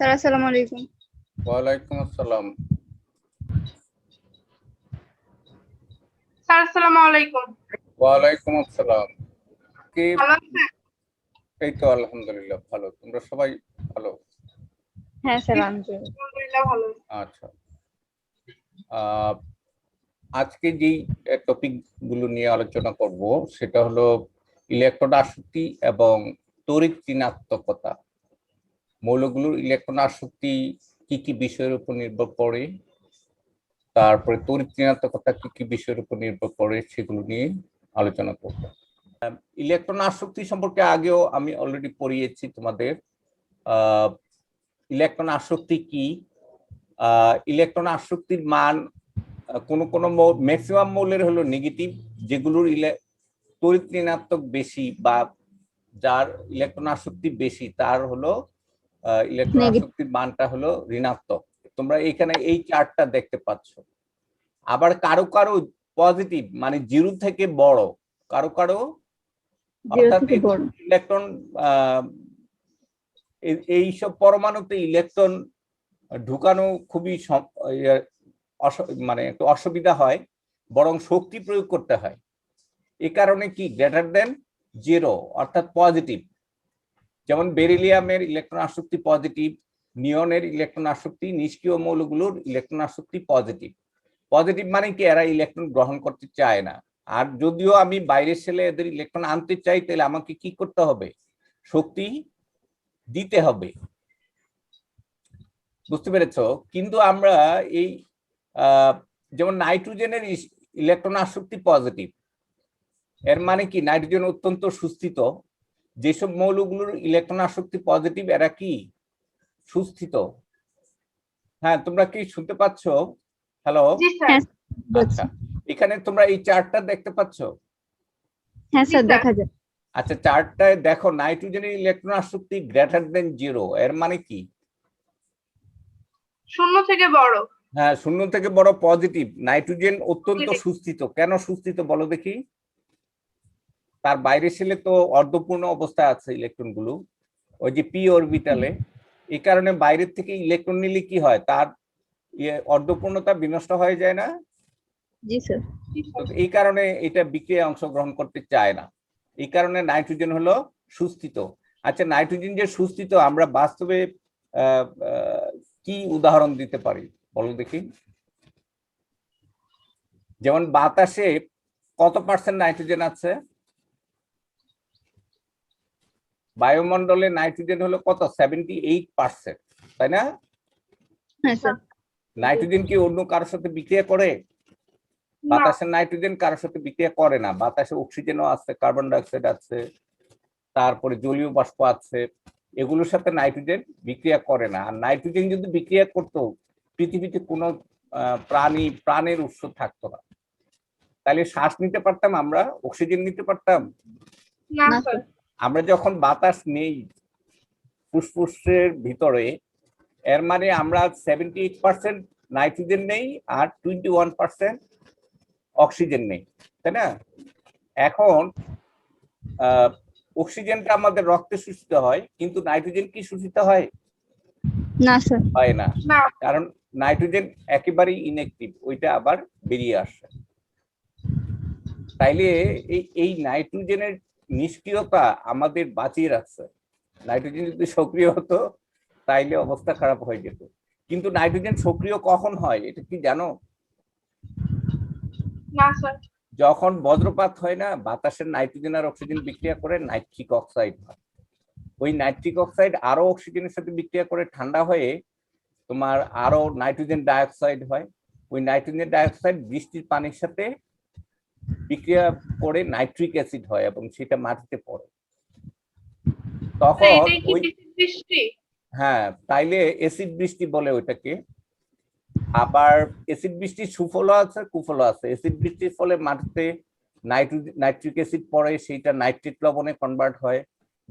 Sir আসসালামু আলাইকুম। ওয়ালাইকুম আসসালাম। স্যার আসসালামু আলাইকুম। ওয়ালাইকুম আসসালাম। কি ভালো আছেন? এই তো আলহামদুলিল্লাহ ভালো। তোমরা সবাই ভালো? হ্যাঁ স্যার আলহামদুলিল্লাহ ভালো। আচ্ছা, আজকে যেই টপিক গুলো নিয়ে আলোচনা করব সেটা হলো ইলেকট্রন আসক্তি এবং তড়িৎ ঋণাত্মকতা। মৌলগুলোর ইলেকট্রন আসক্তি কি কি বিষয়ের উপর নির্ভর করে, তারপরে তড়িৎ ঋণাত্মকতা কি কি বিষয়ের উপর নির্ভর করে সেগুলো নিয়ে আলোচনা করব। ইলেকট্রন আসক্তি সম্পর্কে আগেও আমি অলরেডি পড়িয়েছি তোমাদের। ইলেকট্রন আসক্তি কি, ইলেকট্রন আসক্তির মান কোন কোন ম্যাক্সিমাম মৌলের হলো নেগেটিভ, যেগুলোর তড়িৎ ঋণাত্মক বেশি বা যার ইলেকট্রন আসক্তি বেশি তার হলো ইলেকট্রন আসক্তির মানটা হলো ঋণাত্মক। তোমরা এখানে এই চার্টটা দেখতে পাচ্ছ। আবার কারো কারো পজিটিভ মানে জিরো থেকে বড়, কারো কারো অর্থাৎ ইলেকট্রন এইসব পরমাণুতে ইলেকট্রন ঢুকানো খুবই মানে একটু অসুবিধা হয়, বরং শক্তি প্রয়োগ করতে হয়। এই কারণে কি গ্রেটার দেন জিরো অর্থাৎ পজিটিভ, যেমন বেরিলিয়ামের ইলেকট্রন আসক্তি পজিটিভ, নিয়নের ইলেকট্রন আসক্তি, নিষ্ক্রিয় মৌলগুলোর ইলেকট্রন আসক্তি পজিটিভ। পজিটিভ মানে কি এরা ইলেকট্রন গ্রহণ করতে চায় না। আর যদিও আমি বাইরের সেলে এদের ইলেকট্রন আনতে চাই, তাহলে আমাকে কি করতে হবে? শক্তি দিতে হবে। বুঝতে পেরেছ? কিন্তু আমরা এই যেমন নাইট্রোজেনের ইলেকট্রন আসক্তি পজিটিভ, এর মানে কি নাইট্রোজেন অত্যন্ত সুস্থিত। যেসব মৌলগুলোর ইলেকট্রন আসক্তি পজিটিভ এরা কি সুস্থিত। হ্যাঁ, তোমরা কি শুনতে পাচ্ছ? হ্যালো, আচ্ছা, এখানে তোমরা এই চার্টটা দেখতে পাচ্ছ? হ্যাঁ স্যার দেখা যায়। আচ্ছা, চার্টটায় দেখো নাইট্রোজেনের ইলেকট্রন আসক্তি গ্রেটার দেন জিরো, এর মানে কি? শূন্য থেকে বড়। হ্যাঁ, শূন্য থেকে বড় পজিটিভ। নাইট্রোজেন অত্যন্ত সুস্থিত। কেন সুস্থিত বলো দেখি? তার বাইরে ছেলে তো অর্ধপূর্ণ অবস্থায় আছে ইলেকট্রন গুলো, ওই যে পি অরবিটালে। এই কারণে বাইরের থেকে ইলেকট্রন নিলে কি হয়, তার অর্ধপূর্ণতা বিনষ্ট হয়ে যায় না? জি স্যার। এই কারণে এটা বিক্রিয়ায় অংশগ্রহণ করতে চায় না। এই কারণে নাইট্রোজেন হলো সুস্থিত। আচ্ছা, নাইট্রোজেন যে সুস্থিত আমরা বাস্তবে কি উদাহরণ দিতে পারি বলো দেখি? যেমন বাতাসে কত পার্সেন্ট নাইট্রোজেন আছে? বায়ুমণ্ডলে নাইট্রোজেন হলো কত? 78%, তাই না? হ্যাঁ স্যার। নাইট্রোজেন কি অন্য কারোর সাথে বিক্রিয়া করে? বাতাসের নাইট্রোজেন কারোর সাথে বিক্রিয়া করে না। বাতাসে অক্সিজেনও আছে, কার্বন ডাইঅক্সাইড আছে, তারপরে জলীয় বাষ্প আছে, এগুলোর সাথে নাইট্রোজেন বিক্রিয়া করে না। আর নাইট্রোজেন যদি বিক্রিয়া করতো, পৃথিবীতে কোনো প্রাণের উৎস থাকতো না। তাহলে শ্বাস নিতে পারতাম আমরা? অক্সিজেন নিতে পারতাম না স্যার। আমরা যখন বাতাস নেই ফুসফুসের ভিতরে, এর মানে আমরা 78% নাইট্রোজেন নেই আর 21% অক্সিজেন নেই, তাই না? এখন অক্সিজেনটা আমাদের রক্তে শোষিত হয়, কিন্তু নাইট্রোজেন কি শোষিত হয়? না স্যার, হয় না, কারণ নাইট্রোজেন একেবারেই ইনঅ্যাক্টিভ, ওইটা আবার বেরিয়ে আসে। তাইলে এই নাইট্রোজেনের নিষ্ক্রিয়তা আমাদের বাঁচিয়ে রাখছে। নাইট্রোজেন যদি সক্রিয় হতো তাইলে অবস্থা খারাপ হয়ে যেত। কিন্তু নাইট্রোজেন সক্রিয় কখন হয় এটা কি জানো? না স্যার। যখন বজ্রপাত হয় না, বাতাসের নাইট্রোজেন আর অক্সিজেন বিক্রিয়া করে নাইট্রিক অক্সাইড হয়। ওই নাইট্রিক অক্সাইড আরো অক্সিজেনের সাথে বিক্রিয়া করে ঠান্ডা হয়ে তোমার আরো নাইট্রোজেন ডাইঅক্সাইড হয়। ওই নাইট্রোজেন ডাইঅক্সাইড বৃষ্টির পানির সাথে বিক্রিয়া করে নাইট্রিক অ্যাসিড হয় এবং সেটা মাটিতে পড়ে। তখন ওই হ্যাঁ, তাইলে অ্যাসিড বৃষ্টি বলে ওইটাকে। আবার অ্যাসিড বৃষ্টির সুফলও আছে কুফলও আছে। অ্যাসিড বৃষ্টির ফলে মাটিতে নাইট্রিক অ্যাসিড পড়ে, সেইটা নাইট্রেট লবণে কনভার্ট হয়।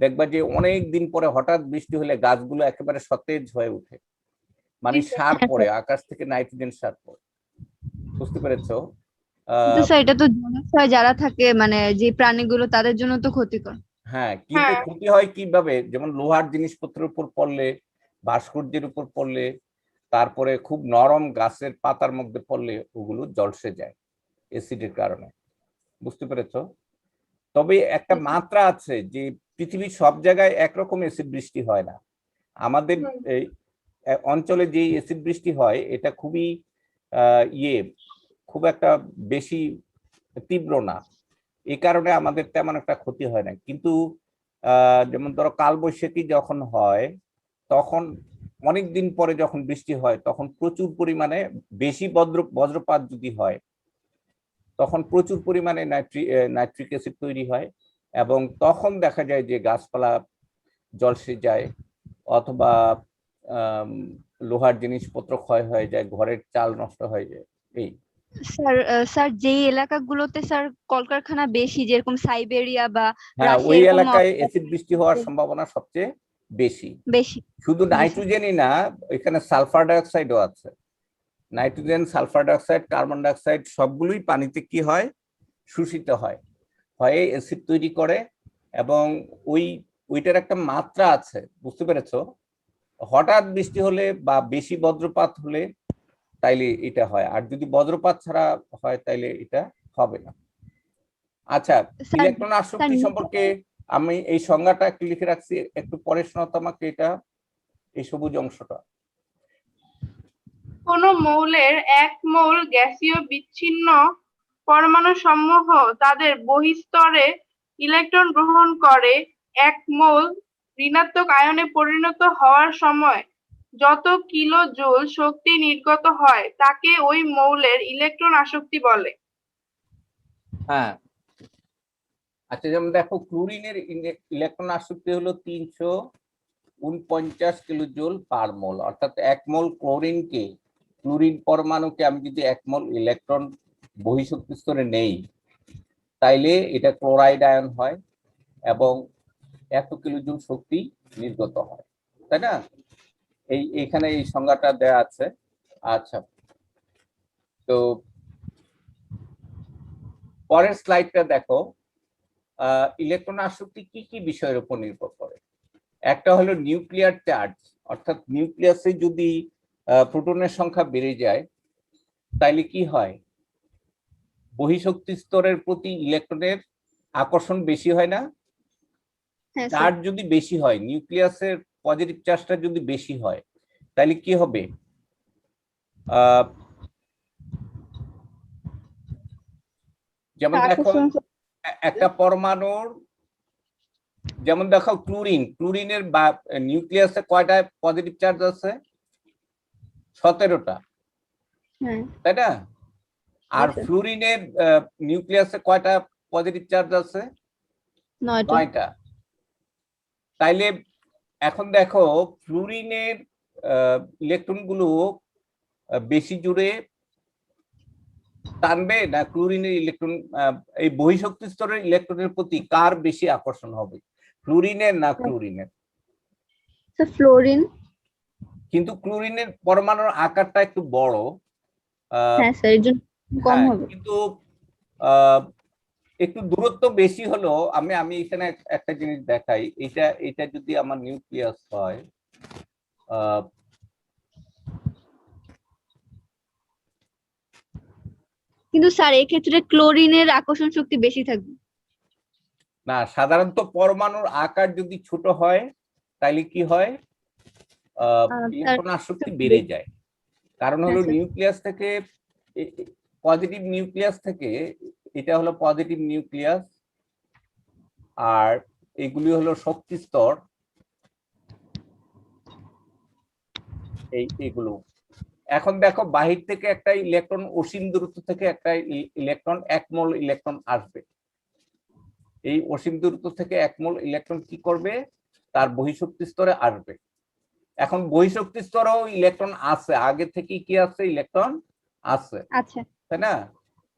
দেখবা যে অনেক দিন পরে হঠাৎ বৃষ্টি হলে গাছগুলো একেবারে সতেজ হয়ে ওঠে, মানে সার পড়ে, আকাশ থেকে নাইট্রোজেন সার পড়ে। বুঝতে পেরেছো? এটা তো জলাশয় যারা থাকে মানে যে প্রাণীগুলো তাদের জন্য তো ক্ষতিকর। হ্যাঁ, কিন্তু ক্ষতি হয় কিভাবে? যেমন লোহার জিনিসপত্রের উপর পড়লে ভাস্কর্যের উপর পড়লে, তারপরে খুব নরম গাছের পাতার মধ্যে পড়লে ওগুলো জলসে যায় অ্যাসিডের কারণে। বুঝতে পেরেছো? তবে একটা মাত্রা আছে যে পৃথিবীর সব জায়গায় একরকম অ্যাসিড বৃষ্টি হয় না। আমাদের এই অঞ্চলে যে অ্যাসিড বৃষ্টি হয় এটা খুবই খুব একটা বেশি তীব্র না, এই কারণে আমাদের তেমন একটা ক্ষতি হয় না। কিন্তু যেমন ধরো কালবৈশাখী যখন হয় তখন অনেকদিন পরে যখন বৃষ্টি হয় তখন প্রচুর পরিমাণে বেশি বজ্রপাত যদি হয় তখন প্রচুর পরিমাণে নাইট্রিক অ্যাসিড তৈরি হয় এবং তখন দেখা যায় যে গাছপালা জলসে যায় অথবা লোহার জিনিসপত্র ক্ষয় হয়ে যায়, ঘরের চাল নষ্ট হয়ে যায়। এই স্যার যেই এলাকাগুলোতে স্যার কলকারখানা বেশি, যেরকম সাইবেরিয়া বা হ্যাঁ, রাশিয়া, ওই এরকম এলাকায় অ্যাসিড বৃষ্টি হওয়ার সম্ভাবনা সবচেয়ে বেশি। বেশি। শুধু নাইট্রোজেনই না, এখানে সালফার ডাইঅক্সাইডও আছে। Nitrogen, sulphur dioxide, carbon dioxide সবগুলোই পানিতে কি হয়, শোষিত হয়, হয়ে অ্যাসিড তৈরি করে এবং ওইটার একটা মাত্রা আছে। বুঝতে পেরেছো? হঠাৎ বৃষ্টি হলে বা বেশি বজ্রপাত হলে তাইলে এটা হয়, আর যদি বজ্রপাত ছাড়া হয় তাইলে এটা হবে না। আচ্ছা, ইলেকট্রন আসক্তি সম্পর্কে আমি এই সংজ্ঞাটা একটু লিখে রাখছি, একটু পরে শোনাতো আমাকে এটা, এই সবুজ অংশটা। কোন মৌলের এক মৌল গ্যাসীয় বিচ্ছিন্ন পরমাণু সমূহ তাদের বহিঃস্তরে ইলেকট্রন গ্রহণ করে এক মৌল ঋণাত্মক আয়নে পরিণত হওয়ার সময় যত কিলো জুল শক্তি নির্গত হয় তাকে ওই মৌলের ইলেকট্রন আসক্তি বলে। হ্যাঁ, আচ্ছা, যেমন দেখো ক্লোরিনের ইলেকট্রন আসক্তি হলো 349 কিলো জুল পার মোল, অর্থাৎ এক মোল ক্লোরিনকে, ক্লোরিন পরমাণুকে আমি যদি এক মোল ইলেকট্রন বহিঃশক্তি স্তরে নেই তাইলে এটা ক্লোরাইড আয়ন হয় এবং এত কিলো জুল শক্তি নির্গত হয়, তাই না? এইখানে এই সংজ্ঞাটা দেয়া আছে। আচ্ছা, তো পরের স্লাইডটা দেখো। ইলেকট্রন আসক্তি কি কি বিষয়ের উপর নির্ভর করে? একটা হলো নিউক্লিয়ার চার্জ, অর্থাৎ নিউক্লিয়াসে যদি প্রোটনের সংখ্যা বেড়ে যায় তাইলে কি হয়, বহিঃশক্তি স্তরের প্রতি ইলেকট্রনের আকর্ষণ বেশি হয় না? চার্জ যদি বেশি হয়, নিউক্লিয়াসের পজিটিভ চার্জটা যদি বেশি হয় তাহলে কি হবে, যেমন দেখো একটা পরমাণুর, যেমন দেখো ক্লোরিনের নিউক্লিয়াসে কয়টা পজিটিভ চার্জ আছে? 17টা, তাই না? আর ফ্লুরিনের নিউক্লিয়াসে কয়টা পজিটিভ চার্জ আছে? 9টা। তাইলে এখন দেখো ফ্লুরিনের ইলেকট্রন গুলো বেশি জুড়ে টানবে না ক্লোরিনের ইলেকট্রন, এই বহিঃশক্তি স্তরের ইলেকট্রনের প্রতি কার বেশি আকর্ষণ হবে, ফ্লুরিনের না ক্লোরিনের? ফ্লোরিন। কিন্তু ক্লোরিনের পরমাণুর আকারটা একটু বড়, কিন্তু একটু দূরত্ব বেশি হলো। আমি এখানে একটা জিনিস দেখাই, এটা যদি আমার নিউক্লিয়াস হয়, কিন্তু স্যার এক্ষেত্রে ক্লোরিনের আকর্ষণ শক্তি বেশি থাকবে না। সাধারণত পরমাণুর আকার যদি ছোট হয় তাহলে কি হয়, ইলেকট্রন আসক্তি বেড়ে যায়। কারণ হলো নিউক্লিয়াস থেকে, পজিটিভ নিউক্লিয়াস থেকে, এটা হলো পজিটিভ নিউক্লিয়াস আর এগুলি হলো শক্তি স্তর, এইগুলো। এখন দেখো বাহির থেকে একটা ইলেকট্রন, অসীম দূরত্ব থেকে একটা ইলেকট্রন, 1 মোল ইলেকট্রন আসবে। এই অসীম দূরত্ব থেকে 1 মোল ইলেকট্রন কি করবে, তার বহিঃশক্তি স্তরে আসবে। এখন বহিঃশক্তি স্তরেও ইলেকট্রন আছে, আগে থেকে কি আছে, ইলেকট্রন আছে, তাই না?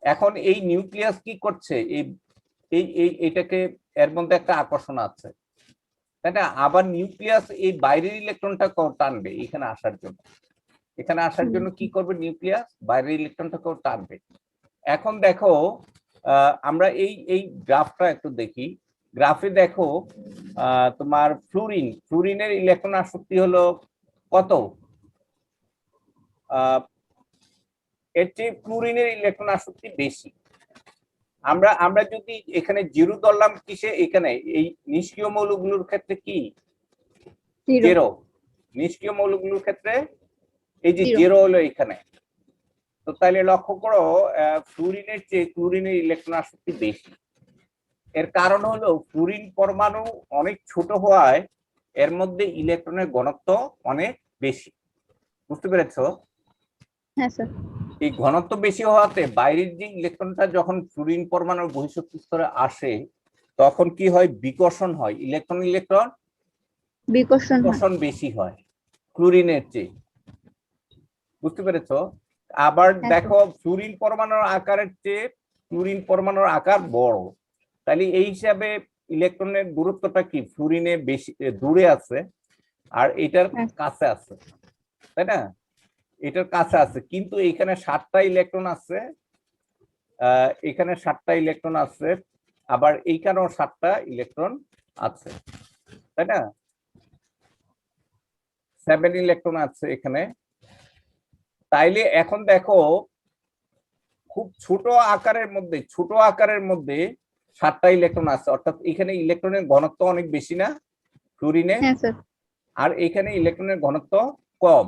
এখন এই নিউক্লিয়াস কি করছে, এইটাকে, এর মধ্যে একটা আকর্ষণ আছে, তাই না? আবার নিউক্লিয়াস এই বাইরের ইলেকট্রনটা টানবে এখানে আসার জন্য। এখানে আসার জন্য কি করবে নিউক্লিয়াস, বাইরের ইলেকট্রনটাকেও টানবে। এখন দেখো আমরা এই গ্রাফটা একটু দেখি। গ্রাফে দেখো তোমার ফ্লুরিনের ইলেকট্রন আসক্তি হলো কত এর চেয়ে ক্লোরিনের ইলেকট্রন আসক্তি বেশি। আমরা যদি এখানে জিরো ধরলাম কিসে, এখানে এই নিষ্ক্রিয় মৌলগুলোর ক্ষেত্রে কি জিরো, নিষ্ক্রিয় মৌলগুলোর ক্ষেত্রে এই যে জিরো হলো এখানে। তো তাহলে লক্ষ্য করো ফ্লুরিনের চেয়ে ক্লোরিনের ইলেকট্রন আসক্তি বেশি। এর কারণ হলো ফ্লুরিন পরমাণু অনেক ছোট হওয়ায় এর মধ্যে ইলেকট্রনের ঘনত্ব অনেক বেশি। বুঝতে পেরেছো? হ্যাঁ স্যার। এই ঘনত্ব বেশি হওয়াতে বাইরের যে ইলেকট্রনটা যখন ফ্লুরিন পরমাণুর বহিঃশক্তি স্তরে আসে তখন কি হয়, বিকর্ষণ হয়, ইলেকট্রন ইলেকট্রন বিকর্ষণ বেশি হয় ক্লোরিনের চেয়ে। বুঝতে পেরেছো? আবার দেখো ফ্লুরিন পরমাণুর আকারের চেয়ে ক্লোরিন পরমাণুর আকার বড়, তাহলে এই হিসাবে ইলেকট্রনের দূরত্বটা কি ফ্লুরিনে বেশি দূরে আছে আর এটার কাছে আছে, তাই না? এটার কাছে আছে, কিন্তু এখানে 7টা ইলেকট্রন আছে, এখানে 7টা ইলেকট্রন আছে, আবার এইখানেও 7টা ইলেকট্রন আছে, তাই না? 7 ইলেকট্রন আছে এখানে। তাইলে এখন দেখো খুব ছোট আকারের মধ্যে 7টা ইলেকট্রন আছে, অর্থাৎ এখানে ইলেকট্রনের ঘনত্ব অনেক বেশি না ফ্লুরিনে, আর এখানে ইলেকট্রনের ঘনত্ব কম।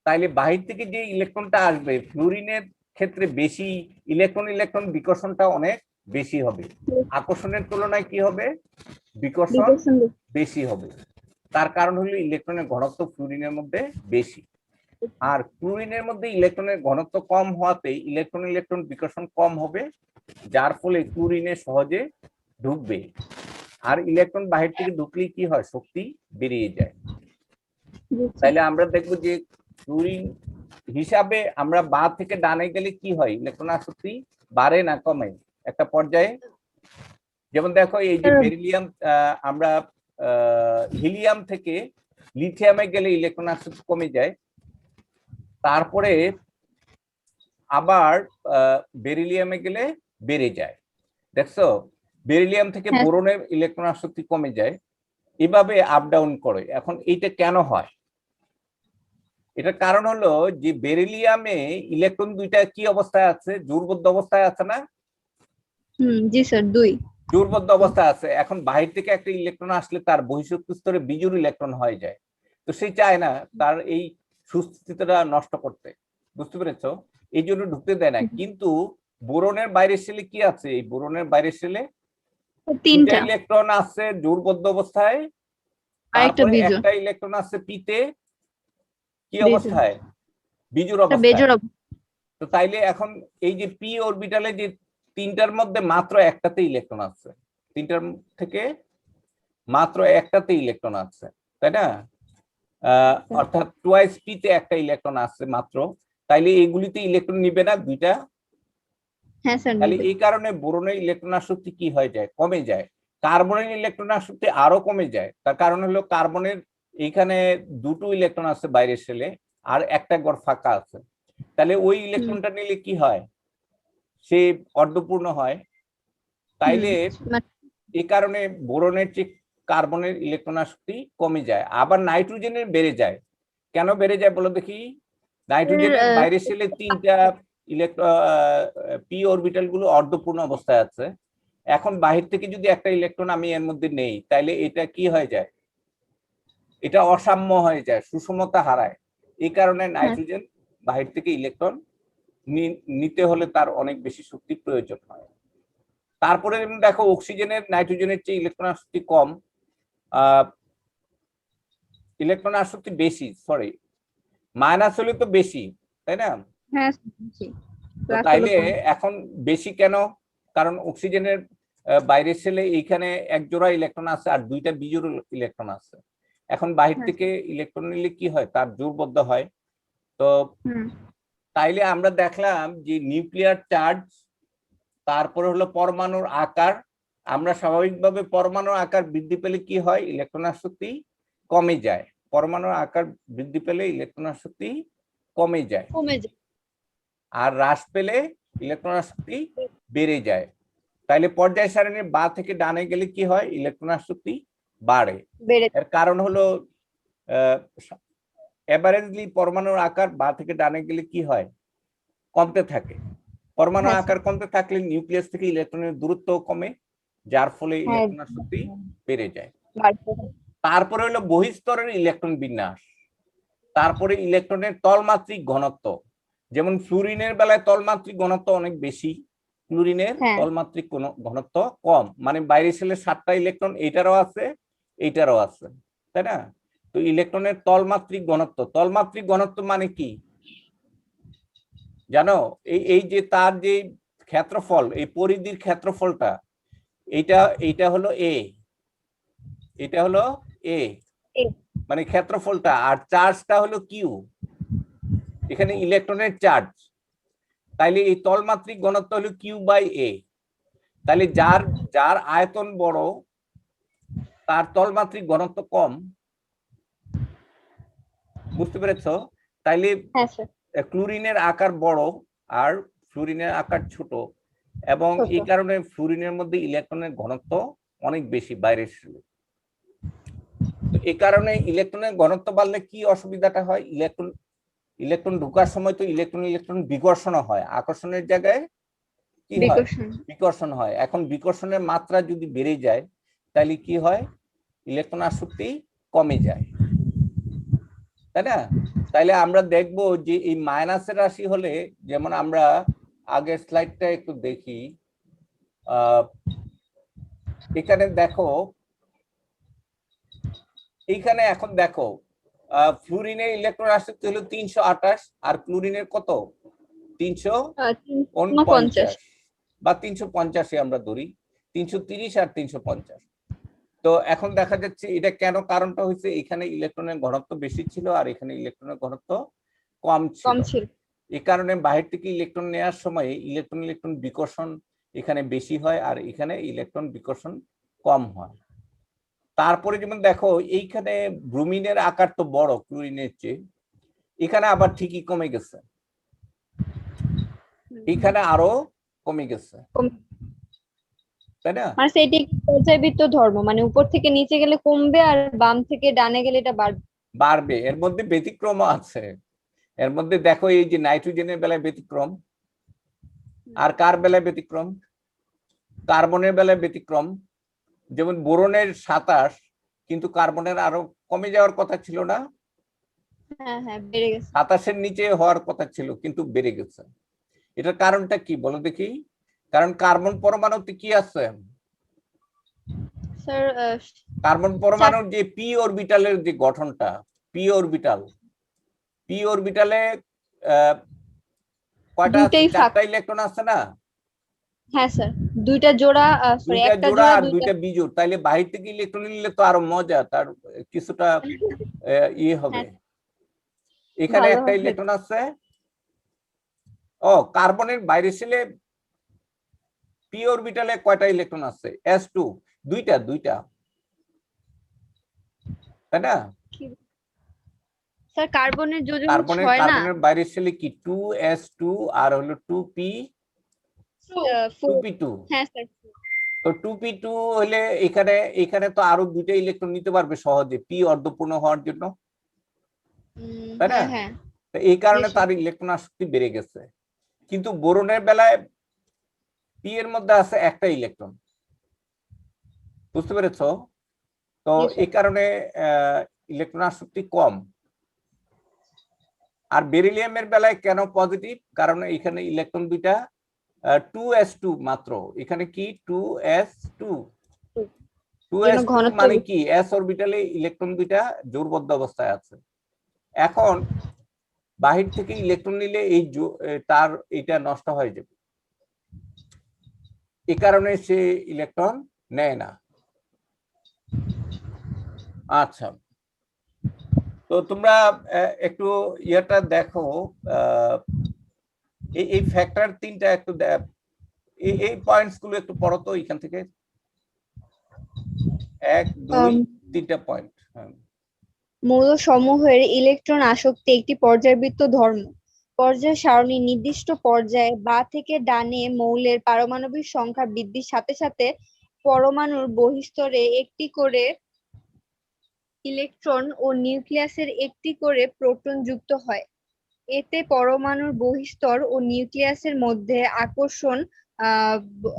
তাইলে বাহির থেকে যে ইলেকট্রনটা আসবে ফ্লুরিনের ক্ষেত্রে বেশি ইলেকট্রন বিকর্ষণটা অনেক বেশি হবে, আকর্ষণের তুলনায় কি হবে, বিকর্ষণ বেশি হবে। তার কারণ হলো ইলেকট্রনের ঘনত্ব ফ্লুরিনের মধ্যে বেশি, আর ক্লোরিনের মধ্যে ইলেকট্রনের ঘনত্ব কম হওয়াতে ইলেকট্রন বিকর্ষণ কম হবে, যার ফলে ক্লোরিনে সহজে ঢুকবে। আর ইলেকট্রন বাহির থেকে ঢুকলেই কি হয়, শক্তি বেরিয়ে যায়। তাইলে আমরা দেখবো যে ক্লোরিন হিসাবে আমরা বাঁ থেকে ডানে গেলে কি হয়, ইলেকট্রন আসক্তি বাড়ে না কমে একটা পর্যায়ে? যেমন দেখো এই যে বেরিলিয়াম, আমরা হিলিয়াম থেকে লিথিয়ামে গেলে ইলেকট্রন আসক্তি কমে যায়, তারপরে আবার বেরিলিয়ামে গেলে বেড়ে যায়। দেখছো, বেরিলিয়াম থেকে বোরনের ইলেকট্রন আসক্তি কমে যায়, এভাবে আপ ডাউন করে। এখন এইটা কেন হয়? এটার কারণ হলো যে বেরিলিয়ামে ইলেকট্রন দুইটা কি অবস্থায় আছে, জোড়বদ্ধ অবস্থায় আছে না? জি স্যার, 2 জোড়বদ্ধ অবস্থায় আছে। এখন বাহির থেকে একটা ইলেকট্রন আসলে তার বহিঃশক্তি স্তরে বিজোড় ইলেকট্রন হয়ে যায়, তো সে চায় না তার এই সুস্থিতিটা নষ্ট করতে। বুঝতে পেরেছো? এই জন্য ঢুকতে দেয় না। কিন্তু বোরনের বাইরের সেলে কি আছে, এই বোরনের বাইরের সেলে 3টা ইলেকট্রন আছে জোড়বদ্ধ অবস্থায়, তারপরে একটা ইলেকট্রন আছে পিতে কি অবস্থায়, বিজোড় অবস্থায়। তো তাইলে এখন এই যে পি অরবিটালে যে 3টার মধ্যে মাত্র একটাতে ইলেকট্রন আছে, 3টার থেকে মাত্র একটাতে ইলেকট্রন আছে, তাই না? অর্থাৎ টুয়াইস পিতে একটা ইলেকট্রন আছে মাত্র, তাইলে এইগুলিতে ইলেকট্রন নিবে না 2টা। তাহলে এই কারণে বোরনের ইলেকট্রন আসক্তি কি হয়ে যায়, কমে যায়। কার্বনের ইলেকট্রন আসক্তি আরো কমে যায়, তার কারণ হলো কার্বনের এইখানে 2টো ইলেকট্রন আছে বাইরের সেলে, আর একটা ঘর ফাঁকা আছে। তাহলে ওই ইলেকট্রনটা নিলে কি হয়, সে অর্ধপূর্ণ হয়। তাইলে এই কারণে বোরনের চেয়ে কার্বনের ইলেকট্রন আসক্তি কমে যায়। আবার নাইট্রোজেনের বেড়ে যায়। কেন বেড়ে যায় বলো দেখি? নাইট্রোজেনের বাইরের সেলে 3টা পি অরবিটাল গুলো অর্ধপূর্ণ অবস্থায় আছে। এখন বাহির থেকে যদি একটা ইলেকট্রন আমি এর মধ্যে নেই, তাইলে এটা কি হয়ে যায়, এটা অসাম্য হয়ে যায়, সুষমতা হারায়। এই কারণে নাইট্রোজেন বাহির থেকে ইলেকট্রন নিতে হলে তার অনেক বেশি শক্তির প্রয়োজন হয়। তারপরে দেখো অক্সিজেনের নাইট্রোজেনের চেয়ে ইলেকট্রন আসক্তি কম, ইলেকট্রন আসক্তি বেশি, সরি মাইনাস হলে তো বেশি, তাই না? তাইলে এখন বেশি কেন? কারণ অক্সিজেনের বাইরের সেলে এইখানে এক জোড়া ইলেকট্রন আছে আর 2টা বিজোড় ইলেকট্রন আছে। এখন বাহির থেকে ইলেকট্রন নিলে কি হয়, তার জোড়বদ্ধ হয়। তো তাইলে আমরা দেখলাম যে নিউক্লিয়ার চার্জ, তারপরে হলো পরমাণুর আকার। আমরা স্বাভাবিকভাবে পরমাণুর আকার বৃদ্ধি পেলে কি হয়, ইলেকট্রন আসক্তি কমে যায়। পরমাণুর আকার বৃদ্ধি পেলে ইলেকট্রন আসক্তি কমে যায়, আর হ্রাস পেলে ইলেকট্রন আসক্তি বেড়ে যায়। তাইলে পর্যায় সারণীর বাঁ থেকে ডানে গেলে কি হয়, ইলেকট্রন আসক্তি বাড়ে। এর কারণ হলো এভারেজলি পরমাণুর আকার বা থেকে ডানে গেলে কি হয়, কমতে থাকে। পরমাণু হ্যাঁ, আকার কমতে থাকলে নিউক্লিয়াস থেকে ইলেকট্রনের দূরত্ব কমে, যার ফলে হ্যাঁ, ইলেকট্রন আসক্তি বেড়ে যায়। বাড়ছে। তারপরে হলো বহিস্তরের ইলেকট্রন বিন্যাস, তারপরে ইলেকট্রনের তলমাত্রিক ঘনত্ব। যেমন ফ্লুরিনের বেলায় তলমাত্রিক ঘনত্ব অনেক বেশি, ক্লোরিনের হ্যাঁ, তলমাত্রিক ঘনত্ব কম, মানে বাইরে সেলে 7টা ইলেকট্রন, এইটারও আছে এইটারও আছে, তাই না? তো ইলেকট্রনের তলমাত্রিক ঘনত্ব মানে কি জানো? এই যে তার যে ক্ষেত্রফল, এই পরিধির ক্ষেত্রফলটা, এইটা হলো এ, এটা হলো এ, এই, মানে ক্ষেত্রফলটা, আর চার্জটা হলো কিউ, এখানে ইলেকট্রনের চার্জ। তাইলে এই তলমাত্রিক ঘনত্ব হলো কিউ বাই এ। তাহলে যার যার আয়তন বড় তার তলমাত্রিক ঘনত্ব কম, বুঝতে পেরেছো? তাইলে হ্যাঁ স্যার, ক্লোরিনের আকার বড় আর ফ্লুরিনের আকার ছোট, এবং ছোট। এই কারণে ফ্লুরিনের মধ্যে ইলেকট্রনের ঘনত্ব অনেক বেশি বাইরের সেলে। তো এই কারণে ইলেকট্রনের ঘনত্ব বাড়লে কি অসুবিধাটা হয়, ইলেকট্রন ঢোকার সময় তো ইলেকট্রন বিকর্ষণ হয়, আকর্ষণের জায়গায় কি হয়, বিকর্ষণ। বিকর্ষণ হয়। এখন বিকর্ষণের মাত্রা যদি বেড়ে যায় তাহলে কি হয়, ইলেকট্রন আসক্তি কমে যায়, তাই না? তাইলে আমরা দেখব যে এই মাইনাসের রাশি হলে, যেমন আমরা আগের স্লাইডটা একটু দেখি, এখানে দেখো, এইখানে এখন দেখো ফ্লুরিনের ইলেকট্রন আসক্তি হলো 328, আর ক্লোরিনের কত, 349 50। বা 350 আমরা ধরি, 330 আর 350। তো এখন দেখা যাচ্ছে এটা কেন, কারণটা হচ্ছে এখানে ইলেকট্রনের ঘনত্ব বেশি ছিল আর এখানে ইলেকট্রনের ঘনত্ব কম ছিল। কম ছিল। এই কারণে বাহির থেকে ইলেকট্রন নেওয়ার সময় ইলেকট্রন বিকর্ষণ এখানে বেশি হয় আর এখানে ইলেকট্রন বিকর্ষণ কম হয়। তারপরে যেমন দেখো এইখানে ব্রোমিনের আকার তো বড় ক্লোরিনের চেয়ে, এখানে আবার ঠিকই কমে গেছে, এখানে আরো কমে গেছে, তাই না? মানে সেটি পর্যায়বৃত্ত ধর্ম, মানে উপর থেকে নিচে গেলে কমবে আর বাম থেকে ডানে গেলে এটা বাড়বে। বাড়বে। এর মধ্যে ব্যতিক্রম আছে, এর মধ্যে দেখো এই যে নাইট্রোজেনের বেলায় ব্যতিক্রম, আর কার বেলায় ব্যতিক্রম, কার্বনের বেলায় ব্যতিক্রম। যেমন বোরনের 27, কিন্তু কার্বনের আরো কমে যাওয়ার কথা ছিল না, হ্যাঁ, হ্যাঁ, বেড়ে গেছে। 27-এর নিচে হওয়ার কথা ছিল কিন্তু বেড়ে গেছে। এটার কারণটা কি বলো দেখি? কারণ কার্বন পরমাণুতে কি আছে, স্যার কার্বন পরমাণুর যে পি অরবিটালের যে গঠনটা, পি অরবিটালে কয়টা আছে, দুইটাই ফাঁক। 4টা ইলেকট্রন আছে না? হ্যাঁ স্যার, দুইটা জোড়া, সরি দুইটা একটা জোড়া জোড়া আর দুইটা। দুইটা বিজোড়, তাইলে বাহির থেকে ইলেকট্রন নিলে তো আরো মজা, তার কিছুটা ইয়ে হবে। হ্যাঁ, এখানে ভালো একটা হবে। ইলেকট্রন আছে, ও কার্বনের বাইরে সেলে পি অরবিটালে কয়টা ইলেকট্রন আছে, s2, দুইটা, তাই না? স্যার কার্বনের যোজন 6 না? কার্বনের বাইরে সেলে কি 2s2 আর হলো 2p2। হ্যাঁ স্যার। তো 2p2 হলে এখানে তো আরো দুইটা ইলেকট্রন নিতে পারবে সহজে, পি অর্ধপূর্ণ হওয়ার জন্য, তাই না? হ্যাঁ, হ্যাঁ, তো এই কারণে বেশি। তার ইলেকট্রন আসক্তি বেড়ে গেছে। কিন্তু বোরনের বেলায় পি এর মধ্যে আছে একটা ইলেকট্রন, বুঝতে পেরেছো? তো জি স্যার। এই কারণে ইলেকট্রন আসক্তি কম। আর বেরিলিয়ামের বেলায় কেন পজিটিভ, কারণ এখানে ইলেকট্রন দুইটা 2s2 মাত্র, এখানে কি 2s2, জন্য 2s2 ঘনত্ব মানে বেশি। কি s অরবিটালে ইলেকট্রন দুইটা জোড়বদ্ধ অবস্থায় আছে। এখন বাহির থেকে ইলেকট্রন নিলে এই তার এটা নষ্ট হয়ে যাবে, এই কারণে সে ইলেকট্রন নেয় না। আচ্ছা, তো তোমরা একটু ইয়েটা দেখো, এই ফ্যাক্টর 3টা একটু এই পয়েন্টস গুলো একটু পড়ো তো এখান থেকে, 1 2 3টা পয়েন্ট। মৌলসমূহের ইলেকট্রন আসক্তি একটি পর্যায়বৃত্ত ধর্ম। পর্যায় সারণী নির্দিষ্ট পর্যায়ে বা থেকে ডানে মৌলের পারমাণবিক সংখ্যা বৃদ্ধির সাথে সাথে পরমাণুর বহিস্তরে একটি করে ইলেকট্রন ও নিউক্লিয়াসের একটি করে প্রোটন যুক্ত হয়। এতে পরমাণুর বহিঃস্তর ও নিউক্লিয়াসের মধ্যে আকর্ষণ ব-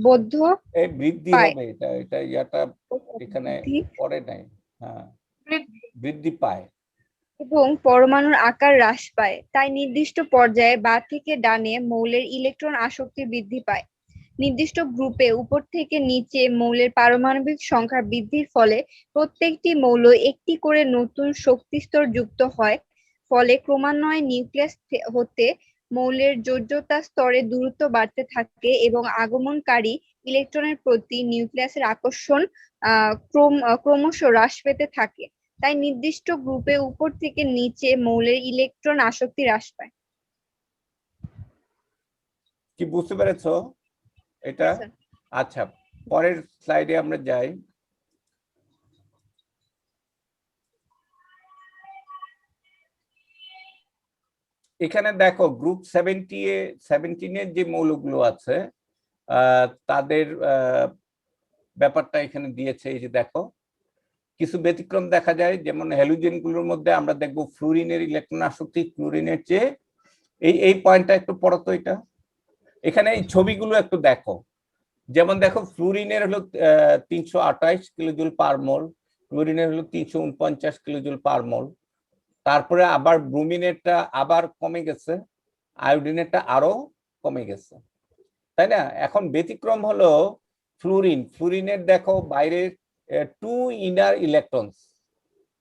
বদ্ধ এই বৃদ্ধি পায় হবে, এটা এটা ইয়াটা এখানে পড়ে নাই। হ্যাঁ, বৃদ্ধি পায়। এবং পরমাণুর আকার হ্রাস পায়। তাই নির্দিষ্ট পর্যায়ে বাঁ থেকে ডানে মৌলের ইলেকট্রন আসক্তি বৃদ্ধি পায়। নির্দিষ্ট গ্রুপে উপর থেকে নিচে মৌলের পারমাণবিক সংখ্যা বৃদ্ধির ফলে প্রত্যেকটি মৌল একটি করে নতুন শক্তিস্তর যুক্ত হয়। ফলে ক্রমান্বয়ে নিউক্লিয়াস হতে মৌলের যোজ্যতা স্তরে দূরত্ব বাড়তে থাকে এবং আগমনকারী ইলেকট্রনের প্রতি নিউক্লিয়াসের আকর্ষণ ক্রমশ হ্রাস পেতে থাকে। তাই নির্দিষ্ট গ্রুপে উপর থেকে নিচে মৌলের ইলেকট্রন আসক্তি হ্রাস পায়। কি বুঝতে পেরেছো এটা? স্যার। আচ্ছা, পরের স্লাইডে আমরা যাই। এখানে দেখো গ্রুপ 17 যে মৌলগুলো আছে তাদের ব্যাপারটা এখানে দিয়েছে। এই যে দেখো কিছু ব্যতিক্রম দেখা যায়, যেমন হ্যালোজেন গুলোর মধ্যে আমরা দেখবো ফ্লুরিনের ইলেকট্রন আসক্তি ক্লোরিনের চেয়ে। এই পয়েন্টটা একটু পড়ো তো। এটা এখানে এই ছবিগুলো একটু দেখো। যেমন দেখো ফ্লুরিনের হলো 328 কিলোজুল পার মোল, ক্লোরিনের হলো 349 কিলোজুল পার মোল। তারপরে আবার ব্রোমিনেরটা আবার কমে গেছে, আয়োডিনেরটা আরো কমে গেছে, তাই না? এখন ব্যতিক্রম হলো ফ্লুরিনের দেখো বাইরের 2 ইনার ইলেকট্রনস,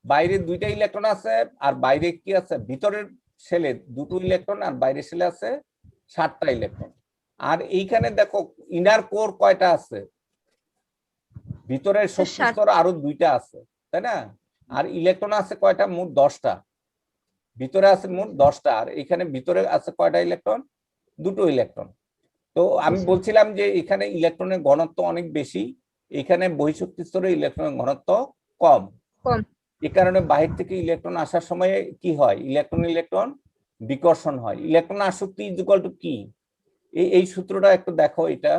বাইরে 2টা ইলেকট্রন আছে, আর বাইরে কি আছে, ভিতরের শেলে 2টো ইলেকট্রন, আর বাইরের শেলে আছে 7টা ইলেকট্রন। আর এইখানে দেখো ইনার কোর কয়টা আছে, ভিতরের শক্তি স্তর আরো 2টা আছে, তাই না? আর ইলেকট্রন আছে কয়টা, মোট 10টা। ভিতরে আছে মোট 10টা, আর এখানে ভিতরে আছে কয়টা ইলেকট্রন, 2টো ইলেকট্রন। তো আমি বলছিলাম যে এখানে ইলেকট্রনের ঘনত্ব অনেক বেশি, এখানে বহিঃশক্তি স্তরে ইলেকট্রনের ঘনত্ব কম। এই কারণে বাহির থেকে ইলেকট্রন আসার সময় কি হয়, ইলেকট্রন বিকর্ষণ হয়। ইলেকট্রন আসক্তি ইজ ইকুয়াল টু কি, এই সূত্রটা একটু দেখো। এটা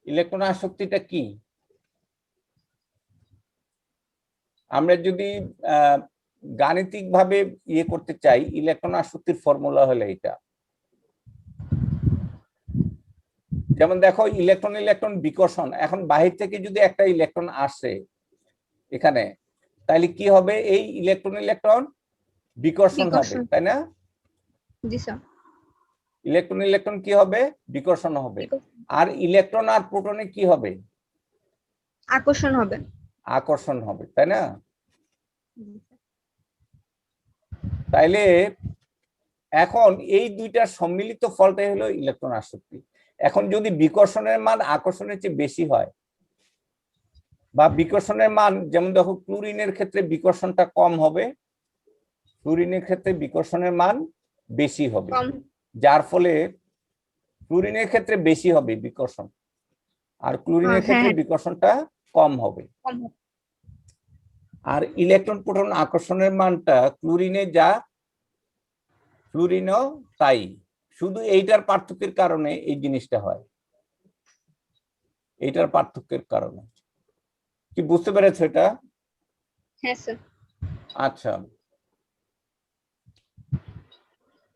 ইলেকট্রন আসক্তিটা কি, আমরা যদি গাণিতিক ভাবে ইয়ে করতে চাই, ইলেকট্রন আসক্তির ফর্মুলা হলো এটা। যেমন দেখো ইলেকট্রন বিকর্ষণ, এখন বাহির থেকে যদি একটা ইলেকট্রন আসে এখানে, তাহলে কি হবে, এই ইলেকট্রন বিকর্ষণ হবে, তাই না? জি স্যার। ইলেকট্রন কি হবে, বিকর্ষণ হবে। আর ইলেকট্রন আর প্রোটনে কি হবে, আকর্ষণ হবে। আকর্ষণ হবে, তাই না? তাইলে এখন এই দুইটার সম্মিলিত ফলটাই হলো ইলেকট্রন আসক্তি। এখন যদি বিকর্ষণের মান আকর্ষণের চেয়ে বেশি হয়, বা বিকর্ষণের মান, যেমন দেখো ক্লোরিনের ক্ষেত্রে বিকর্ষণটা কম হবে, ফ্লুরিনের ক্ষেত্রে বিকর্ষণের মান বেশি হবে, যার ফলে ফ্লুরিনের ক্ষেত্রে বেশি হবে বিকর্ষণ, আর ক্লোরিনের ক্ষেত্রে বিকর্ষণটা কম হবে। আর ইলেকট্রন প্রোটন আকর্ষণের মানটা ক্লোরিনে যা, ফ্লুরিনও তাই, শুধু এইটার পার্থক্যের কারণে এই জিনিসটা হয়, এইটার পার্থক্যের কারণে। কি বুঝতে পেরেছো এটা? হ্যাঁ স্যার। আচ্ছা,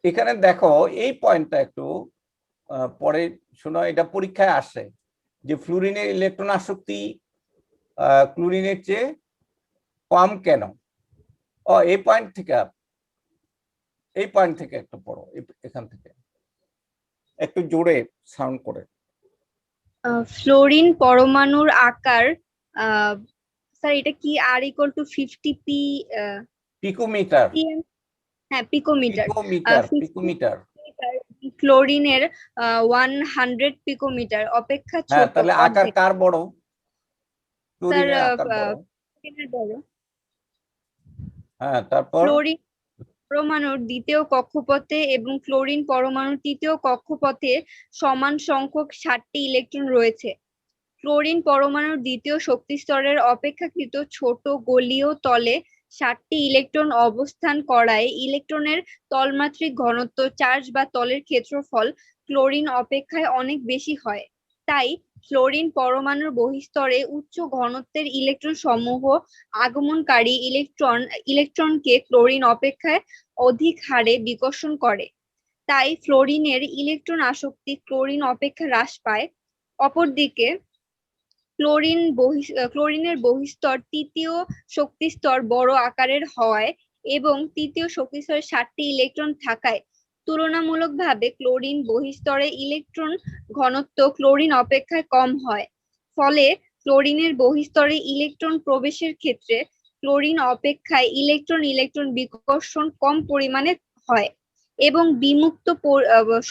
এখানে দেখো এই পয়েন্টটা একটু পরে শোনো, এটা পরীক্ষায় আসে যে ফ্লুরিনের ইলেকট্রন আসক্তি ক্লোরিনের চেয়ে কম কেন। এই পয়েন্ট থেকে একটু পড়ো, এখান থেকে একটু জোরে সাউন্ড করে। ফ্লোরিন পরমাণুর আকার, স্যার এটা কি আর ইকুয়াল টু 50 পিকোমিটার। হ্যাঁ, পিকোমিটার। পিকোমিটার। ক্লোরিনের 100 পিকোমিটার অপেক্ষা ছোট। তাহলে আকার কার বড়? ক্লোরিনের আকার বড়। হ্যাঁ, তারপর ফ্লোরিন পরমাণুর দ্বিতীয় কক্ষপথে এবং ফ্লোরিন পরমাণুর তৃতীয় কক্ষপথে সমান সংখ্যক 7টি ইলেকট্রন রয়েছে। ফ্লোরিন পরমাণুর দ্বিতীয় শক্তি স্তরের অপেক্ষাকৃত ছোট গোলীয় তলে 7টি ইলেকট্রন অবস্থান করায় ইলেকট্রনের তলমাত্রিক ঘনত্ব, চার্জ বা তলের ক্ষেত্রফল ক্লোরিন অপেক্ষায় অনেক বেশি হয়। তাই ফ্লোরিন পরমাণুর বহিঃস্তরে উচ্চ ঘনত্বের ইলেকট্রন সমূহ আগমনকারী ইলেকট্রনকে ক্লোরিন অপেক্ষায় অধিক হারে বিকর্ষণ করে। তাই ফ্লোরিনের ইলেকট্রন আসক্তি ক্লোরিন অপেক্ষা হ্রাস পায়। অপরদিকে ক্লোরিনের বহিঃস্তর তৃতীয় শক্তিস্তর বড় আকারের হওয়ায় এবং তৃতীয় শক্তিস্তরে 7টি ইলেকট্রন থাকায় তুলনামূলকভাবে ক্লোরিন বহিঃস্তরে ইলেকট্রন ঘনত্ব ক্লোরিন অপেক্ষায় কম হয়। ফলে ক্লোরিনের বহিঃস্তরে ইলেকট্রন প্রবেশের ক্ষেত্রে ক্লোরিন অপেক্ষায় ইলেকট্রন বিকর্ষণ কম পরিমাণে হয় এবং বিমুক্ত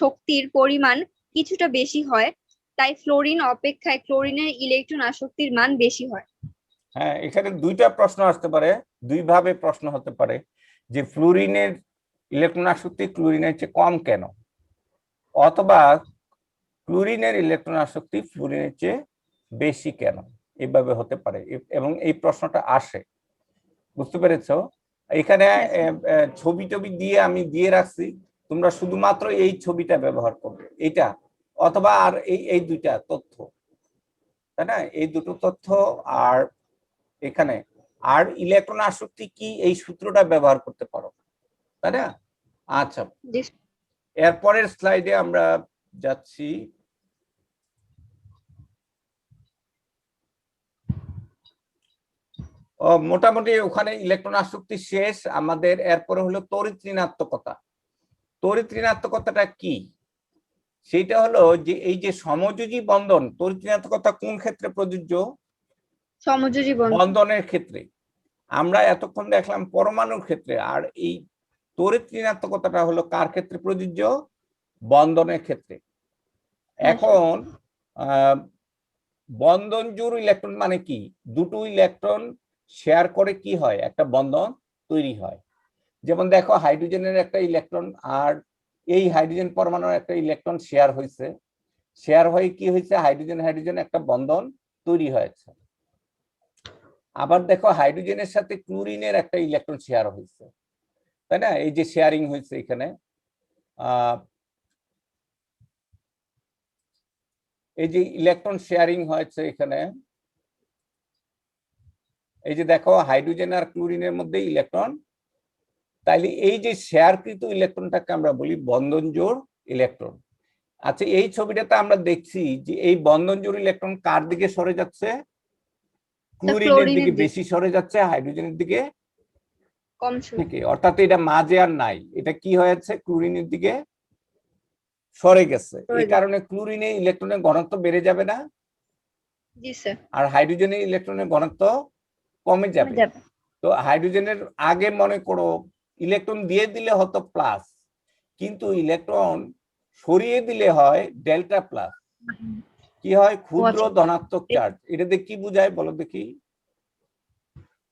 শক্তির পরিমাণ কিছুটা বেশি হয়। তাই ফ্লোরিন অপেক্ষায় ক্লোরিনের ইলেকট্রন আসক্তির মান বেশি হয়। হ্যাঁ, এখানে দুইটা প্রশ্ন আসতে পারে, দুই ভাবে প্রশ্ন হতে পারে যে ফ্লোরিনের ইলেকট্রন আসক্তি ক্লোরিনের চেয়ে কম কেন, অথবা ক্লোরিনের ইলেকট্রন আসক্তি ফ্লোরিনের চেয়ে বেশি কেন, এইভাবে হতে পারে। এবং এই প্রশ্নটা আসে, বুঝতে পেরেছো? এখানে ছবি টবি দিয়ে আমি দিয়ে রাখছি, তোমরা শুধুমাত্র এই ছবিটা ব্যবহার করবে, এটা অথবা আর এই দুইটা তথ্য, তাই না? এই দুটো তথ্য আর এখানে আর ইলেকট্রন আসক্তি কি এই সূত্রটা ব্যবহার করতে পারো, তাই না? আচ্ছা, এরপরের স্লাইডে আমরা যাচ্ছি। মোটামুটি ওখানে ইলেকট্রন আসক্তি শেষ আমাদের। এরপরে হলো তড়িৎ ঋণাত্মকতা। তড়িৎ ঋণাত্মকতাটা কি? সেটা হলো যে এই যে সমযোজী বন্ধন, তড়িৎ ঋণাত্মকতা কোন ক্ষেত্রে প্রযোজ্য? সমযোজী বন্ধনের ক্ষেত্রে। আমরা এতক্ষণ দেখলাম পরমাণুর ক্ষেত্রে, আর এই তড়িৎ ঋণাত্মকতাটা হলো কার ক্ষেত্রে প্রযোজ্য? বন্ধনের ক্ষেত্রে। এখন বন্ধন জোড় ইলেকট্রন মানে কি? দুটো ইলেকট্রন শেয়ার করে কি হয়? একটা বন্ধন তৈরি হয়। যেমন দেখো, হাইড্রোজেনের একটা ইলেকট্রন আর এই হাইড্রোজেন পরমাণুর একটা ইলেকট্রন শেয়ার হয়েছে, শেয়ার হয়ে কি হয়েছে? হাইড্রোজেন হাইড্রোজেন একটা বন্ধন তৈরি হয়েছে। আবার দেখো, হাইড্রোজেনের সাথে ক্লোরিনের একটা ইলেকট্রন শেয়ার হয়েছে, তাই না? এই যে শেয়ারিং হয়েছে এখানে, এই যে ইলেকট্রন শেয়ারিং হয়েছে এখানে, এই যে দেখো হাইড্রোজেন আর ক্লোরিনের মধ্যে ইলেকট্রন, তাইলে এই যে শেয়ারকৃত ইলেকট্রনটাকে আমরা বলি বন্ধন জোড় ইলেকট্রন। আচ্ছা, এই ছবিটাতে আমরা দেখছি যে এই বন্ধন জোড় ইলেকট্রন কার দিকে সরে যাচ্ছে? ক্লোরিনের দিকে বেশি সরে যাচ্ছে, হাইড্রোজেনের দিকে কম থেকে। অর্থাৎ এটা মাঝে আর নাই, এটা কি হয়েছে? ক্লোরিনের দিকে সরে গেছে। এই কারণে ক্লোরিনের ইলেকট্রনের ঘনত্ব বেড়ে যাবে না? জি স্যার। আর হাইড্রোজেনের ইলেকট্রনের ঘনত্ব কমে যাবে। তো হাইড্রোজেনের আগে মনে করো ইলেকট্রন দিয়ে দিলে হতো প্লাস, কিন্তু ইলেকট্রন সরিয়ে দিলে হয় ডেল্টা প্লাস। কি হয়? ক্ষুদ্র ধনাত্মক চার্জ। এটাতে কি বোঝায় বলো দেখি?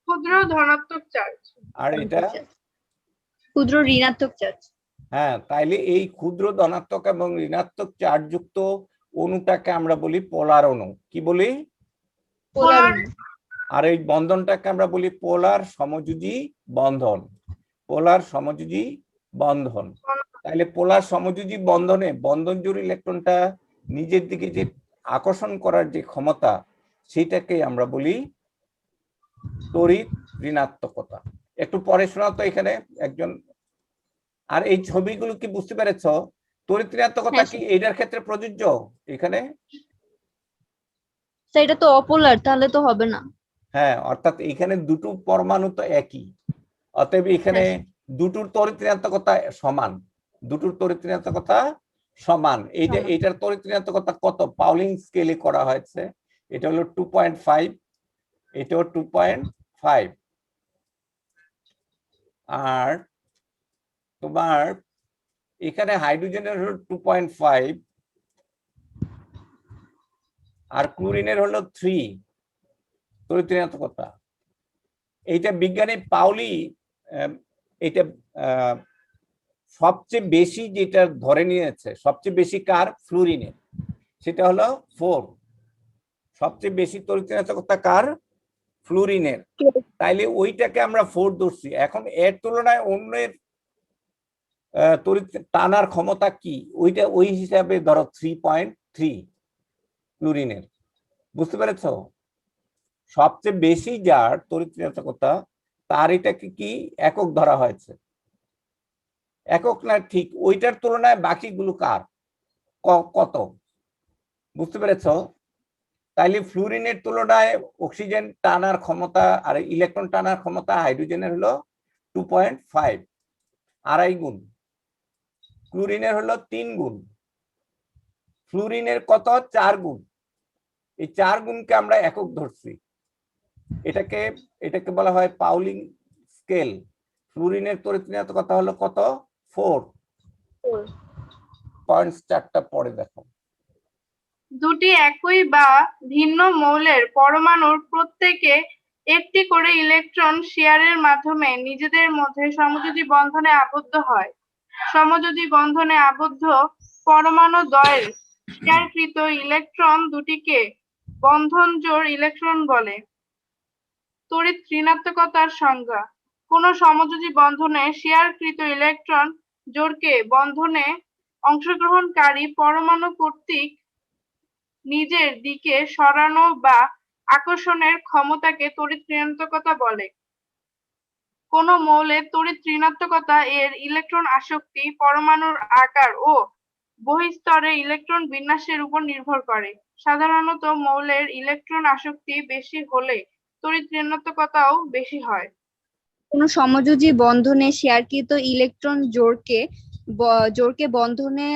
ক্ষুদ্র ধনাত্মক চার্জ। আর এটা ক্ষুদ্র ঋণাত্মক চার্জ। হ্যাঁ, তাইলে এই ক্ষুদ্র ধনাত্মক এবং ঋণাত্মক চার্জ যুক্ত অণুটাকে আমরা বলি পোলার অণু। কি বলি? পোলার। আর এই বন্ধনটাকে আমরা বলি পোলার সমযোজী বন্ধন। পোলার সমযোজী বন্ধন। তাহলে পোলার সমযোজী বন্ধনে বন্ধন জোড় ইলেকট্রনটা নিজের দিকে যে আকর্ষণ করার যে ক্ষমতা, সেটাকে আমরা বলি তড়িৎ ঋণাত্মকতা। একটু পরে শোনাও তো এখানে একজন। আর এই ছবিগুলো কি বুঝতে পেরেছ? তড়িৎ ঋণাত্মকতা কি এটার ক্ষেত্রে প্রযোজ্য? এখানে সেটা তো অপোলার, তাহলে তো হবে না। হ্যাঁ, অর্থাৎ এখানে দুটো পরমাণু তো একই, অতএব এখানে দুটোর তড়িৎ ঋণাত্মকতা সমান। দুটোর তড়িৎ ঋণাত্মকতা সমান। এইটার তড়িৎ ঋণাত্মকতা কত? পাউলিং স্কেলে করা হয়েছে। এটা হলো 2.5, এটাও 2.5। আর তোমার এখানে হাইড্রোজেনের হলো 2.5 আর ক্লোরিনের হলো 3 তড়িৎ ঋণাত্মকতা। এইটা বিজ্ঞানী পাউলি এটা সবচেয়ে বেশি যেটা ধরে নিয়েছে, সবচেয়ে বেশি কার? ফ্লোরিনের, সেটা হলো 4। সবচেয়ে বেশি তড়িৎ ঋণাত্মকতা কার? ফ্লোরিনের। তাইলে ওইটাকে আমরা 4 ধরছি। এখন এর তুলনায় অন্যের তড়িৎ টানার ক্ষমতা কি, ওইটা ওই হিসাবে ধরো 3.3। ক্লোরিনের। বুঝতে পেরেছ? সবচেয়ে বেশি যার তড়িৎ ঋণাত্মকতা তার এটাকে কি একক ধরা হয়েছে, একক না ঠিক ওইটার তুলনায় বাকিগুলো কার কত। বুঝতে পেরেছ? তাইলে ফ্লুরিনের তুলনায় অক্সিজেন টানার ক্ষমতা আর ইলেকট্রন টানার ক্ষমতা হাইড্রোজেনের হলো 2.5, 2.5 গুণ। ক্লোরিনের হলো 3 গুণ। ফ্লুরিনের কত? 4 গুণ। এই 4 গুণকে আমরা একক ধরছি। এটাকে বলা হয় পাউলিং স্কেল। ফ্লুরিনের তড়িৎ ঋণাত্মকতা হলো কত? 4। পয়েন্টস 4টা পরে দেখো। দুটি একই বা ভিন্ন মৌলের পরমাণুর প্রত্যেকে একটি করে ইলেকট্রন শেয়ারের মাধ্যমে নিজেদের মধ্যে সমযোজী বন্ধনে আবদ্ধ হয়। সমযোজী বন্ধনে আবদ্ধ পরমাণু দ্বয়ের শেয়ারকৃত ইলেকট্রন দুটিকে বন্ধন জোড় ইলেকট্রন বলে। তড়িৎ ঋণাত্মকতার সংজ্ঞা: কোন সমযোজী বন্ধনে শেয়ারকৃত ইলেকট্রন জোড়কে বন্ধনে অংশগ্রহণকারী পরমাণু কর্তৃক নিজের দিকে সরানো বা আকর্ষণের ক্ষমতাকে তড়িৎ ঋণাত্মকতা বলে। কোন মৌলের তড়িৎ ঋণাত্মকতা এর ইলেকট্রন আসক্তি, পরমাণুর আকার ও বহিঃস্তরে ইলেকট্রন বিন্যাসের উপর নির্ভর করে। সাধারণত মৌলের ইলেকট্রন আসক্তি বেশি হলে তড়িৎ ঋণাত্মকতাও বেশি হয়। কোন সমযোজী বন্ধনে শেয়ারকৃত ইলেকট্রন জোড়কে বন্ধনে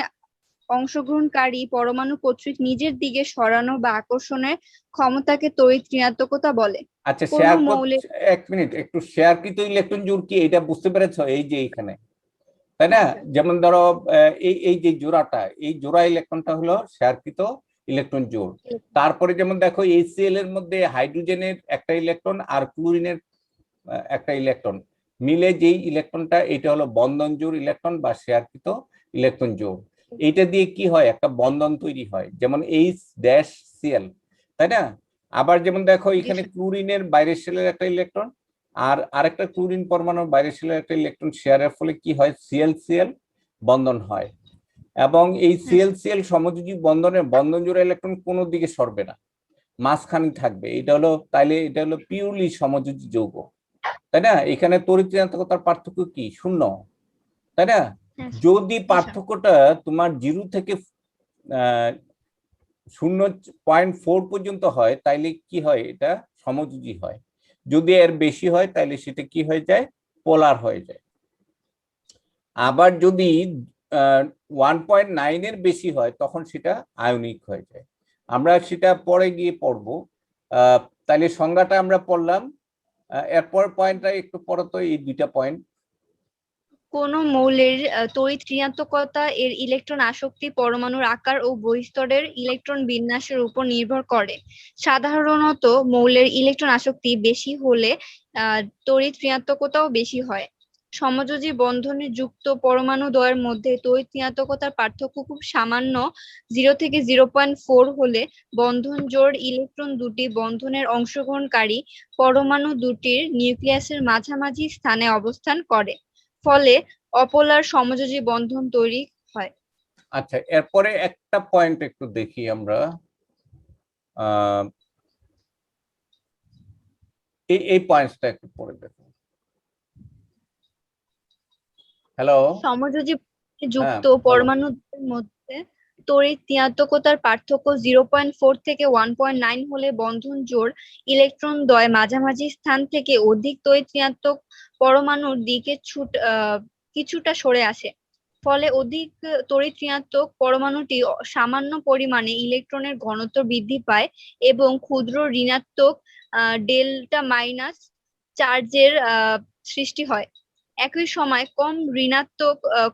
অংশগ্রহণকারী পরমাণু কর্তৃক নিজের দিকে সরানো বা আকর্ষণের ক্ষমতাকে তড়িৎ ঋণাত্মকতা বলে। আচ্ছা, শেয়ার এক মিনিট, একটু শেয়ারকৃত ইলেকট্রন জোড় কি এটা বুঝতে পেরেছো? এই যে এখানে, তাই না? যেমন ধরো এই যে জোড়াটা, এই জোড়া ইলেকট্রনটা হলো শেয়ারকৃত ইলেকট্রন জোড়। তারপরে যেমন দেখো HCl এর মধ্যে হাইড্রোজেনের একটা ইলেকট্রন আর ক্লোরিনের একটা ইলেকট্রন মিলে যেই ইলেকট্রনটা, এটা হলো বন্ধন জোড় ইলেকট্রন বা শেয়ারকৃত ইলেকট্রন জোড়। এইটা দিয়ে কি হয়? একটা বন্ধন তৈরি হয়, যেমন H-Cl, তাই না? আবার যেমন দেখো এখানে ক্লোরিনের বাইরের শেলের একটা ইলেকট্রন আর আরেকটা ক্লোরিন পরমাণুর বাইরের শেলের একটা ইলেকট্রন শেয়ারের ফলে কি হয়? Cl-Cl বন্ধন হয়। এবং এই Cl-Cl সমযোজী বন্ধনের বন্ধন জোড়া ইলেকট্রন কোনো দিকে সরবে না, মাঝখানে থাকবে। এটা হলো পিওরলি সমযোজী যৌগ, তাই না? এখানে তড়িৎ ঋণাত্মকতার পার্থক্য কি? 0, তাই না? যদি পার্থক্যটা তোমার 0 থেকে 0.4 পর্যন্ত হয় তাইলে কি হয়? এটা সমযোজী হয়। যদি এর বেশি হয় তাইলে সেটা কি হয়ে যায়? পোলার হয়ে যায়। আবার যদি 1.9 এর বেশি হয় তখন সেটা আয়নিক হয়ে যায়। আমরা সেটা পরে গিয়ে পড়বো। তাইলে সংজ্ঞাটা আমরা পড়লাম, এরপর পয়েন্টটা একটু পরে তো এই দুইটা পয়েন্ট। কোন মৌলের তড়িৎ ঋণাত্মকতা এর ইলেকট্রন আসক্তি, পরমাণুর আকার ও বহিঃস্তরের ইলেকট্রন বিন্যাসের উপর নির্ভর করে। সাধারণত মৌলের ইলেকট্রন আসক্তি বেশি হলে তড়িৎ ঋণাত্মকতাও বেশি হয়। সমযোজী বন্ধনে যুক্ত পরমাণু দ্বয়ের মধ্যে তড়িৎ ঋণাত্মকতার পার্থক্য খুব সামান্য 0 থেকে 0.4 হলে বন্ধন জোড় ইলেকট্রন দুটি বন্ধনের অংশগ্রহণকারী পরমাণু দুটির নিউক্লিয়াসের মাঝামাঝি স্থানে অবস্থান করে, ফলে অপোলার সমযোজী বন্ধন তৈরি হয়। আচ্ছা, এরপরে একটা পয়েন্ট একটু দেখি আমরা। এই পয়েন্টটা একটু পড়ে দেখো। হ্যালো। সমযোজী যুক্ত পরমাণুদের মধ্যে তড়িৎ ঋণাত্মকতার পার্থক্য 0.4 থেকে 1.9 হলে বন্ধন জোড় ইলেকট্রন দ্বয় মাঝামাঝি স্থান থেকে অধিক তড়িৎ ঋণাত্মক পরমাণুর দিকে কিছুটা সরে আসে। ফলে অধিক তড়িৎ ঋণাত্মক পরমাণুটি সামান্য পরিমাণে ইলেকট্রনের ঘনত্ব বৃদ্ধি পায় এবং ক্ষুদ্র ঋণাত্মক ডেল্টা মাইনাস চার্জের সৃষ্টি হয়। একই সময়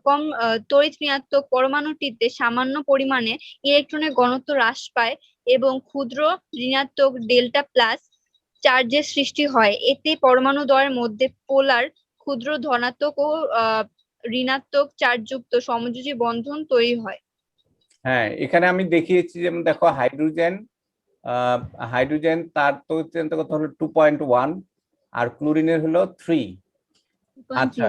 কম তড়িৎ ঋণাত্মক পরমাণুটিতে সামান্য পরিমাণে ইলেকট্রনের ঘনত্ব হ্রাস পায় এবং ক্ষুদ্র ঋণাত্মক ডেল্টা প্লাস চার্জের সৃষ্টি হয়। এতে পরমাণু দ্বয়ের মধ্যে পোলার ক্ষুদ্র ধনাত্মক ও ঋণাত্মক চার্জযুক্ত সমযোজী বন্ধন তৈরি হয়। হ্যাঁ, এখানে আমি দেখিয়েছি, যেমন দেখো হাইড্রোজেন তার তড়িৎ ঋণাত্মকতা হলো 2.1 আর ক্লোরিনের হলো 3। আচ্ছা,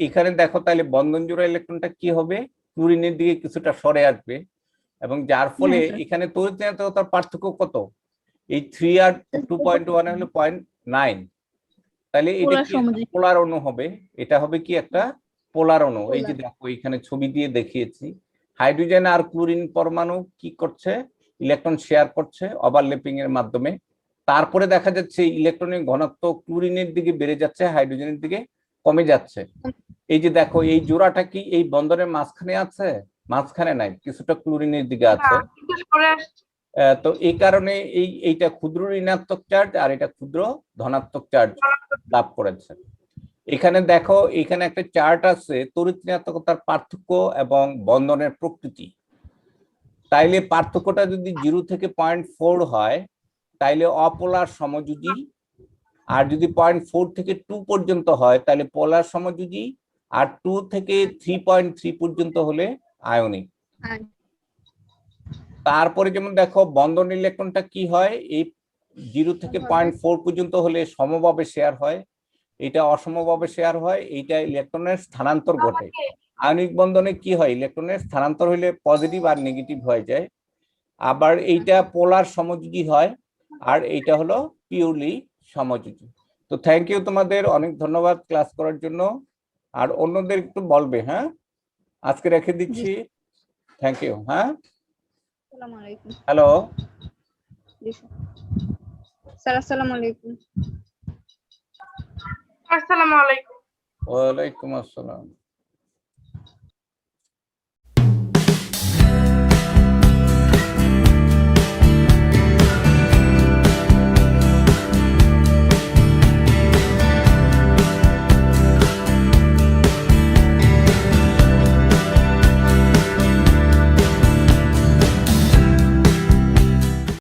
এখানে দেখো তাহলে বন্ধন জোড়া ইলেকট্রনটা কি হবে? ক্লোরিনের দিকে কিছুটা সরে আসবে। এবং যার ফলে হ্যাঁ, স্যার। এখানে তড়িৎ ঋণাত্মকতার পার্থক্য কত? এই 3 আর 2.1 হলো 0.9, তাহলে এটা পোলার কি সমযোজী। পোলার অণু হবে, এটা হবে কি একটা পোলার অণু। এই যে পোলার। দেখো এখানে ছবি দিয়ে দেখিয়েছি, হাইড্রোজেন আর ক্লোরিন পরমাণু কি করছে, ইলেকট্রন শেয়ার করছে ওভারল্যাপিং এর মাধ্যমে। তারপরে দেখা যাচ্ছে ইলেকট্রনের ঘনত্ব ক্লোরিনের দিকে বেড়ে যাচ্ছে, হাইড্রোজেনের দিকে কমে যাচ্ছে। এই যে দেখো এই জোড়াটা কি এই বন্ধনের মাঝখানে আছে? মাঝখানে নাই, কিছুটা ক্লোরিনের দিকে আছে। না, কিন্তু সরে আসছে। তো এই কারণে এইটা ক্ষুদ্র ঋণাত্মক চার্জ আর এটা ক্ষুদ্র ধনাত্মক চার্জ লাভ করেছে। এখানে দেখো এখানে একটা চার্ট আছে তড়িৎ ঋণাত্মকতার পার্থক্য এবং বন্ধনের প্রকৃতি। তাইলে পার্থক্যটা যদি 0 থেকে 0.4 হয় তাইলে অপোলার সমযোজী, আর যদি 0.4 থেকে 2 পর্যন্ত হয় তাহলে পোলার সমযোজী, আর 2 থেকে 3.3 পর্যন্ত হলে আয়নিক। তারপরে যেমন দেখো বন্ধন ইলেকট্রনটা কি হয়, এই 0 থেকে 0.4 পর্যন্ত হলে সমভাবে শেয়ার হয়, এটা অসমভাবে শেয়ার হয়, এইটা ইলেকট্রনের স্থানান্তর ঘটে। আয়নিক বন্ধনে কি হয়, ইলেকট্রনের স্থানান্তর হলে পজিটিভ আর নেগেটিভ হয়ে যায়। আবার এইটা পোলার সমযোজী হয়, আর এইটা হলো পিওরলি সমযোজী। তো থ্যাংক ইউ, তোমাদের অনেক ধন্যবাদ ক্লাস করার জন্য। আর অন্যদের একটু বলবে, হ্যাঁ আজকে রেখে দিচ্ছি। Thank you. হ্যাঁ, আসসালামু আলাইকুম। হ্যালো, জি স্যার। স্যার আসসালামু আলাইকুম। আসসালামু আলাইকুম। ওয়ালাইকুম আসসালাম।